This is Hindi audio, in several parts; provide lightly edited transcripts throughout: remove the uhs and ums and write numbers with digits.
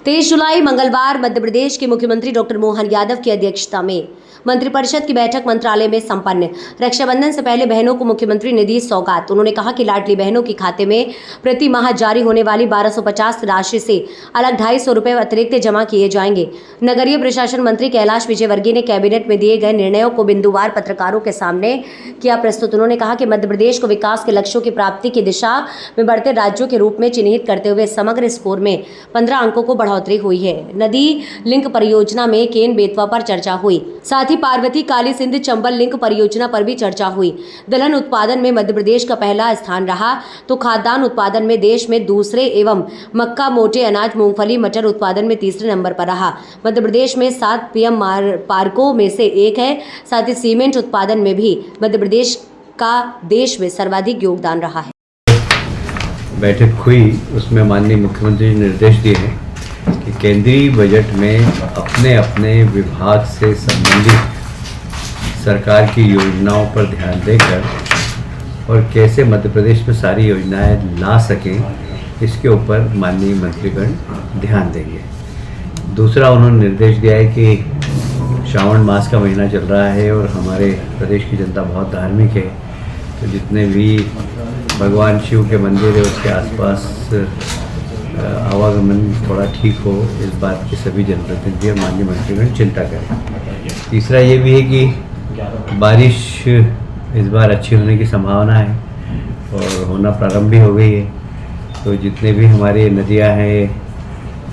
23 जुलाई मंगलवार मध्य प्रदेश के मुख्यमंत्री डॉक्टर मोहन यादव की अध्यक्षता में मंत्रिपरिषद की बैठक मंत्रालय में संपन्न। रक्षाबंधन से पहले बहनों को मुख्यमंत्री ने दी सौगात। उन्होंने कहा कि लाडली बहनों के खाते में प्रति माह जारी होने वाली 1250 राशि से अलग 250 रुपये अतिरिक्त जमा किए जाएंगे। नगरीय प्रशासन मंत्री कैलाश विजयवर्गीय ने कैबिनेट में दिए गए निर्णयों को बिंदुवार पत्रकारों के सामने किया प्रस्तुत। उन्होंने कहा कि मध्य प्रदेश को विकास के लक्ष्यों की प्राप्ति की दिशा में बढ़ते राज्यों के रूप में चिन्हित करते हुए समग्र स्कोर में 15 अंकों को बढ़ोतरी हुई है। नदी लिंक परियोजना में केन बेतवा पर चर्चा हुई। साथ ही पार्वती काली सिंध चंबल लिंक परियोजना पर भी चर्चा हुई। दलहन उत्पादन में मध्य प्रदेश का पहला स्थान रहा तो खाद्यान्न उत्पादन में देश में दूसरे एवं मक्का, मोटे अनाज, मूंगफली, मटर उत्पादन में तीसरे नंबर पर रहा। मध्य प्रदेश में 7 पीएम पार्कों में से एक है। साथ ही सीमेंट उत्पादन में भी मध्य प्रदेश का देश में सर्वाधिक योगदान रहा है। बैठक हुई, उसमें माननीय मुख्यमंत्री ने निर्देश दिए हैं कि केंद्रीय बजट में अपने अपने विभाग से संबंधित सरकार की योजनाओं पर ध्यान देकर और कैसे मध्य प्रदेश में सारी योजनाएं ला सकें, इसके ऊपर माननीय मंत्रीगण ध्यान देंगे। दूसरा, उन्होंने निर्देश दिया है कि श्रावण मास का महीना चल रहा है और हमारे प्रदेश की जनता बहुत धार्मिक है, तो जितने भी भगवान शिव के मंदिर है उसके आसपास आवागमन थोड़ा ठीक हो, इस बात की सभी जनप्रतिनिधि और माननीय मंत्रीगण चिंता करें। तीसरा ये भी है कि बारिश इस बार अच्छी होने की संभावना है और होना प्रारंभ भी हो गई है, तो जितने भी हमारी नदियां हैं,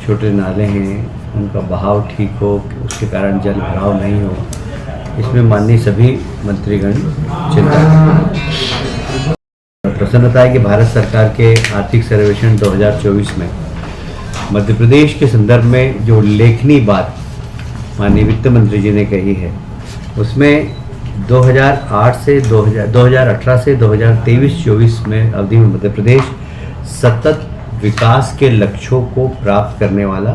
छोटे नाले हैं, उनका बहाव ठीक हो, उसके कारण जल भराव नहीं हो, इसमें माननीय सभी मंत्रीगण चिंता करें। प्रसन्नता है कि भारत सरकार के आर्थिक सर्वेक्षण 2024 में मध्य प्रदेश के संदर्भ में जो उल्लेखनीय बात माननीय वित्त मंत्री जी ने कही है, उसमें 2018 से 2023-24 में अवधि में मध्य प्रदेश सतत विकास के लक्ष्यों को प्राप्त करने वाला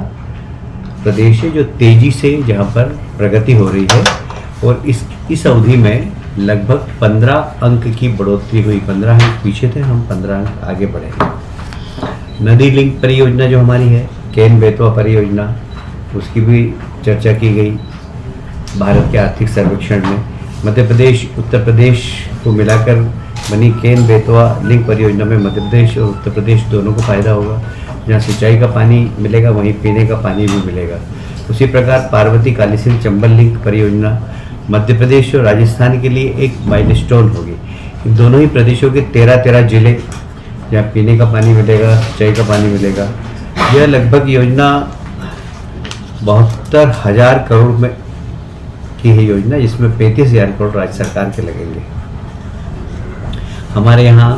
प्रदेश है, जो तेजी से जहां पर प्रगति हो रही है। और इस अवधि में लगभग 15 अंक की बढ़ोतरी हुई। 15 अंक पीछे थे, हम 15 अंक आगे बढ़े। नदी लिंक परियोजना जो हमारी है, केन बेतवा परियोजना, उसकी भी चर्चा की गई। भारत के आर्थिक सर्वेक्षण में मध्य प्रदेश, उत्तर प्रदेश को मिलाकर बनी केन बेतवा लिंक परियोजना में मध्य प्रदेश और उत्तर प्रदेश दोनों को फायदा होगा। जहाँ सिंचाई का पानी मिलेगा वहीं पीने का पानी भी मिलेगा। उसी प्रकार पार्वती काली सिंध चंबल लिंक परियोजना मध्य प्रदेश और राजस्थान के लिए एक माइलस्टोन होगी। इन दोनों ही प्रदेशों के 13 जिले जहाँ पीने का पानी मिलेगा, सिंचाई का पानी मिलेगा। यह लगभग योजना 72,000 करोड़ में की है योजना, जिसमें 35,000 करोड़ राज्य सरकार के लगेंगे। हमारे यहाँ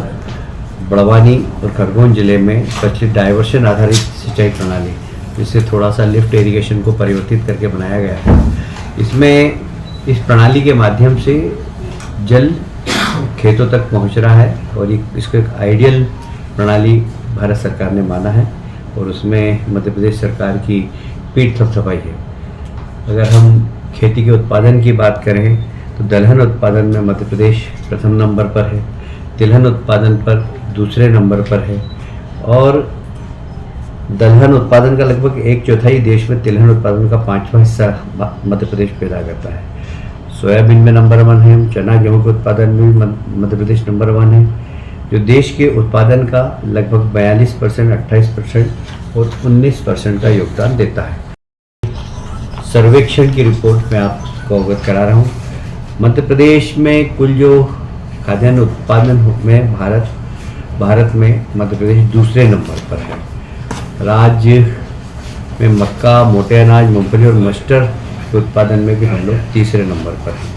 बड़वानी और खरगोन जिले में प्रचलित डाइवर्शन आधारित सिंचाई प्रणाली, जिससे थोड़ा सा लिफ्ट इरिगेशन को परिवर्तित करके बनाया गया है। इसमें इस प्रणाली के माध्यम से जल खेतों तक पहुंच रहा है और इसको एक आइडियल प्रणाली भारत सरकार ने माना है और उसमें मध्य प्रदेश सरकार की पीठ थपथपाई है। अगर हम खेती के उत्पादन की बात करें तो दलहन उत्पादन में मध्य प्रदेश प्रथम नंबर पर है, तिलहन उत्पादन पर दूसरे नंबर पर है और दलहन उत्पादन का लगभग 1/4 देश में, तिलहन उत्पादन का 5वां हिस्सा मध्य प्रदेश पैदा करता है। सोयाबीन में नंबर 1 है, चना गेहूँ के उत्पादन में मध्य प्रदेश नंबर 1 है, जो देश के उत्पादन का लगभग 42%, 28% और 19% का योगदान देता है। सर्वेक्षण की रिपोर्ट में आपको अवगत करा रहा हूँ। मध्य प्रदेश में कुल जो खाद्यान्न उत्पादन में भारत में मध्य प्रदेश दूसरे नंबर पर है। राज्य में मक्का, मोटे अनाज, मूंगफली और मस्टर्ड के उत्पादन में भी हम लोग तीसरे नंबर पर हैं।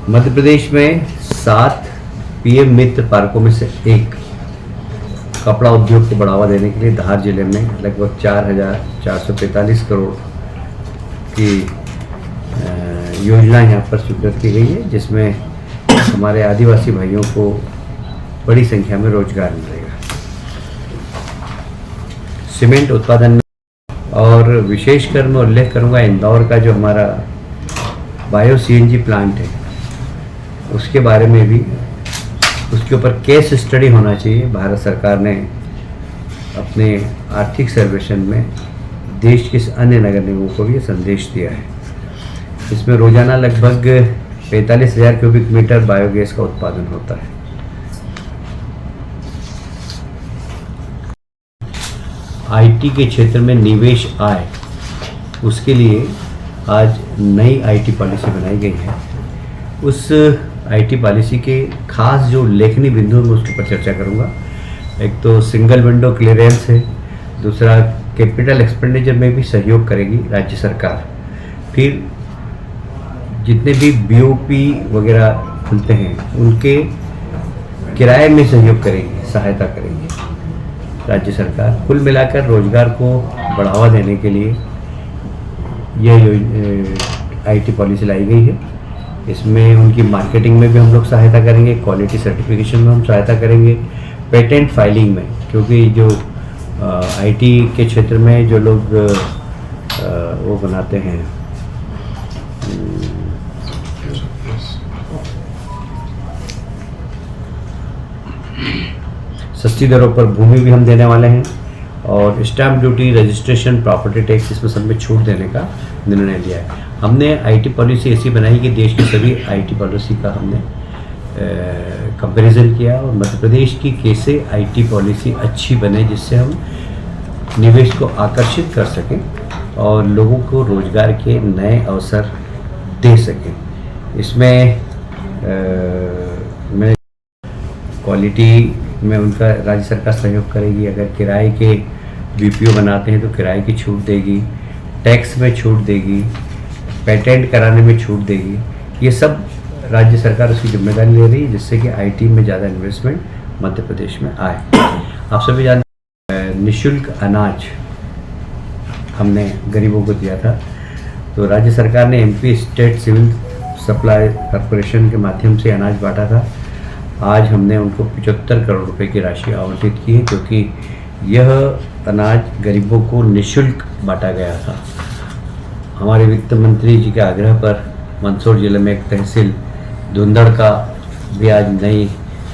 मध्य प्रदेश में 7 पीएम मित्र पार्कों में से एक कपड़ा उद्योग को बढ़ावा देने के लिए धार जिले में लगभग 4,445 करोड़ की योजना यहाँ पर स्वीकृत की गई है, जिसमें हमारे आदिवासी भाइयों को बड़ी संख्या में रोजगार मिलेगा। सीमेंट उत्पादन में और विशेषकर मैं उल्लेख करूँगा इंदौर का जो हमारा बायो सीएनजी प्लांट है, उसके बारे में भी, उसके ऊपर केस स्टडी होना चाहिए। भारत सरकार ने अपने आर्थिक सर्वेक्षण में देश के अन्य नगर निगमों को भी ये संदेश दिया है। इसमें रोजाना लगभग 45,000 क्यूबिक मीटर बायोगैस का उत्पादन होता है। आईटी के क्षेत्र में निवेश आए, उसके लिए आज नई आईटी पॉलिसी बनाई गई है। उस आईटी पॉलिसी के खास जो लेखनी बिंदु हैं मैं उसके ऊपर चर्चा करूंगा। एक तो सिंगल विंडो क्लियरेंस है, दूसरा कैपिटल एक्सपेंडिचर में भी सहयोग करेगी राज्य सरकार। फिर जितने भी बीओपी वगैरह खुलते हैं उनके किराए में सहयोग करेगी, सहायता करेगी राज्य सरकार। कुल मिलाकर रोजगार को बढ़ावा देने के लिए यह आईटी पॉलिसी लाई गई है। इसमें उनकी मार्केटिंग में भी हम लोग सहायता करेंगे, क्वालिटी सर्टिफिकेशन में हम सहायता करेंगे, पेटेंट फाइलिंग में, क्योंकि जो आईटी के क्षेत्र में जो लोग वो बनाते हैं सस्ती दरों पर भूमि भी हम देने वाले हैं, और stamp duty, registration, property tax, इसमें सब में छूट देने का निर्णय लिया है। हमने आईटी पॉलिसी ऐसी बनाई कि देश की सभी आईटी पॉलिसी का हमने कंपैरिजन किया, और मध्य प्रदेश की कैसे आईटी पॉलिसी अच्छी बने जिससे हम निवेश को आकर्षित कर सकें और लोगों को रोजगार के नए अवसर दे सकें। इसमें मैं क्वालिटी में उनका राज्य सरकार सहयोग करेगी। अगर किराए के बीपीओ बनाते हैं तो किराए की छूट देगी, टैक्स में छूट देगी, पेटेंट कराने में छूट देगी। ये सब राज्य सरकार उसकी जिम्मेदारी ले रही है जिससे कि आईटी में ज़्यादा इन्वेस्टमेंट मध्य प्रदेश में आए। आप सभी जानते हैं निःशुल्क अनाज हमने गरीबों को दिया था, तो राज्य सरकार ने MP state civil supply corporation के माध्यम से अनाज बांटा था। आज हमने उनको 75 करोड़ रुपए की राशि आवंटित की है, क्योंकि यह अनाज गरीबों को निःशुल्क बांटा गया था। हमारे वित्त मंत्री जी के आग्रह पर मंदसौर जिले में एक तहसील धुंधड़ का भी आज नई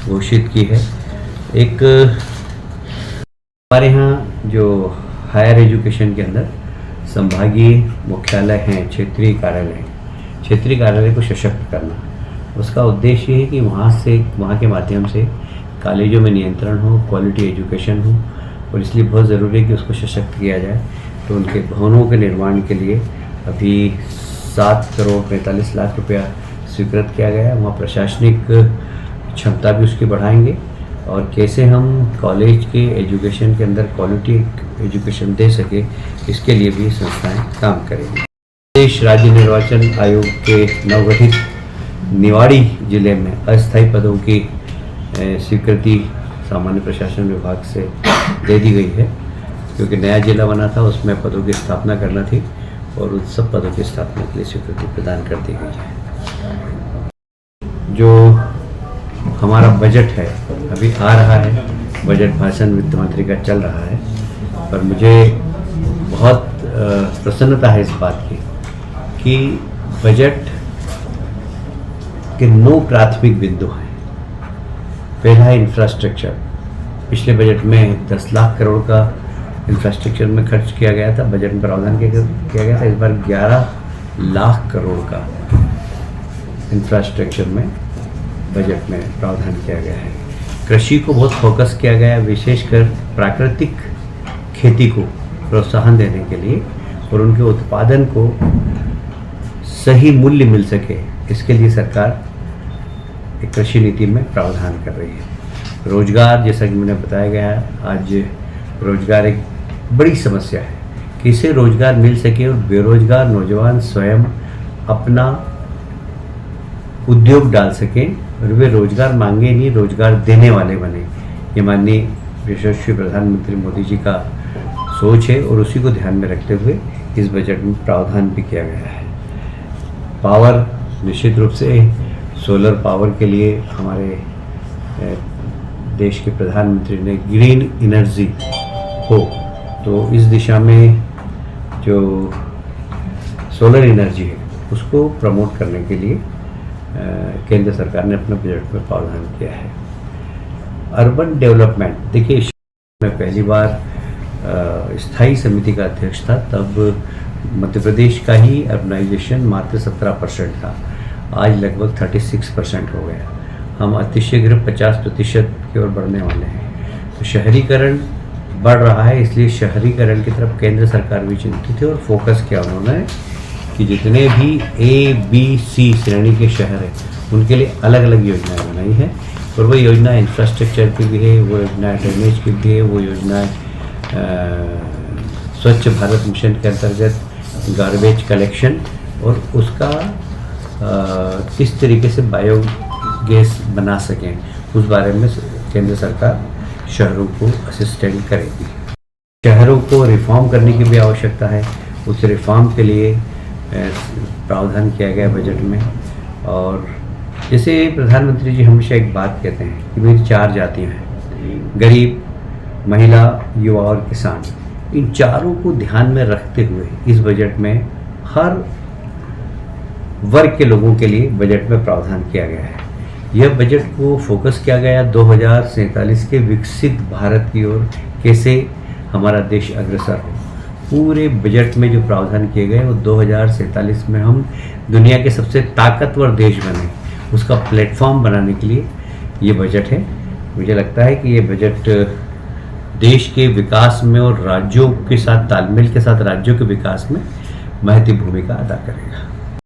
घोषित की है। एक हमारे यहाँ जो हायर एजुकेशन के अंदर संभागीय मुख्यालय हैं, क्षेत्रीय कार्यालय को सशक्त करना, उसका उद्देश्य है कि वहाँ के माध्यम से कॉलेजों में नियंत्रण हो, क्वालिटी एजुकेशन हो, और इसलिए बहुत ज़रूरी है कि उसको सशक्त किया जाए। तो उनके भवनों के निर्माण के लिए अभी 7 करोड़ 45 लाख रुपया स्वीकृत किया गया है। वहाँ प्रशासनिक क्षमता भी उसकी बढ़ाएंगे, और कैसे हम कॉलेज के एजुकेशन के अंदर क्वालिटी एजुकेशन दे सके, इसके लिए भी संस्थाएं काम करेंगी। प्रदेश राज्य निर्वाचन आयोग के नवगठित निवाड़ी जिले में अस्थायी पदों की स्वीकृति सामान्य प्रशासन विभाग से दे दी गई है, क्योंकि नया जिला बना था, उसमें पदों की स्थापना करना थी, और उन सब पदों की स्थापना के लिए स्वीकृति प्रदान कर दी गई है। जो हमारा बजट है अभी आ रहा है, बजट भाषण वित्त मंत्री का चल रहा है, पर मुझे बहुत प्रसन्नता है इस बात की कि बजट के 9 प्राथमिक बिंदु हैं। पहला है इंफ्रास्ट्रक्चर। पिछले बजट में 10 लाख करोड़ का इंफ्रास्ट्रक्चर में खर्च किया गया था, बजट में प्रावधान किया गया था। इस बार 11 लाख करोड़ का इंफ्रास्ट्रक्चर में बजट में प्रावधान किया गया है। कृषि को बहुत फोकस किया गया है, विशेषकर प्राकृतिक खेती को प्रोत्साहन देने के लिए, और उनके उत्पादन को सही मूल्य मिल सके, इसके लिए सरकार एक कृषि नीति में प्रावधान कर रही है। रोजगार, जैसा कि मैंने बताया गया है, आज रोजगार एक बड़ी समस्या है। किसे रोजगार मिल सके और बेरोजगार नौजवान स्वयं अपना उद्योग डाल सकें और वे रोजगार मांगे नहीं, रोजगार देने वाले बने। ये माननीय यशस्वी प्रधानमंत्री मोदी जी का सोच है, और उसी को ध्यान में रखते हुए इस बजट में प्रावधान भी किया गया है। पावर, निश्चित रूप से सोलर पावर के लिए हमारे देश के प्रधानमंत्री ने ग्रीन एनर्जी हो, तो इस दिशा में जो सोलर एनर्जी है उसको प्रमोट करने के लिए केंद्र सरकार ने अपने बजट में प्रावधान किया है। अर्बन डेवलपमेंट, देखिए मैं पहली बार स्थायी समिति का अध्यक्ष था, तब मध्य प्रदेश का ही अर्बनाइजेशन मात्र 17% था। आज लगभग 36% हो गया। हम अतिशीघ्र 50% की ओर बढ़ने वाले हैं। तो शहरीकरण बढ़ रहा है, इसलिए शहरीकरण की तरफ केंद्र सरकार भी चिंतित है और फोकस किया उन्होंने कि जितने भी A-B-C श्रेणी के शहर हैं उनके लिए अलग अलग योजनाएं बनाई हैं। और वो योजना इंफ्रास्ट्रक्चर की भी है, वो योजना ड्रेनेज की भी है, वो योजना स्वच्छ भारत मिशन के अंतर्गत गार्बेज कलेक्शन और उसका किस तरीके से बायोगैस बना सकें उस बारे में केंद्र सरकार शहरों को असिस्टेंट करेगी। शहरों को रिफॉर्म करने की भी आवश्यकता है। उस रिफॉर्म के लिए प्रावधान किया गया बजट में। और जैसे प्रधानमंत्री जी हमेशा एक बात कहते हैं कि मेरी 4 जातियां हैं, गरीब, महिला, युवा और किसान। इन चारों को ध्यान में रखते हुए इस बजट में हर वर्ग के लोगों के लिए बजट में प्रावधान किया गया है। यह बजट को फोकस किया गया 2047 के विकसित भारत की ओर, कैसे हमारा देश अग्रसर हो। पूरे बजट में जो प्रावधान किए गए वो 2047 में हम दुनिया के सबसे ताकतवर देश बने, उसका प्लेटफॉर्म बनाने के लिए ये बजट है। मुझे लगता है कि ये बजट देश के विकास में और राज्यों के साथ तालमेल के साथ राज्यों के विकास में महत्वपूर्ण भूमिका अदा करेगा।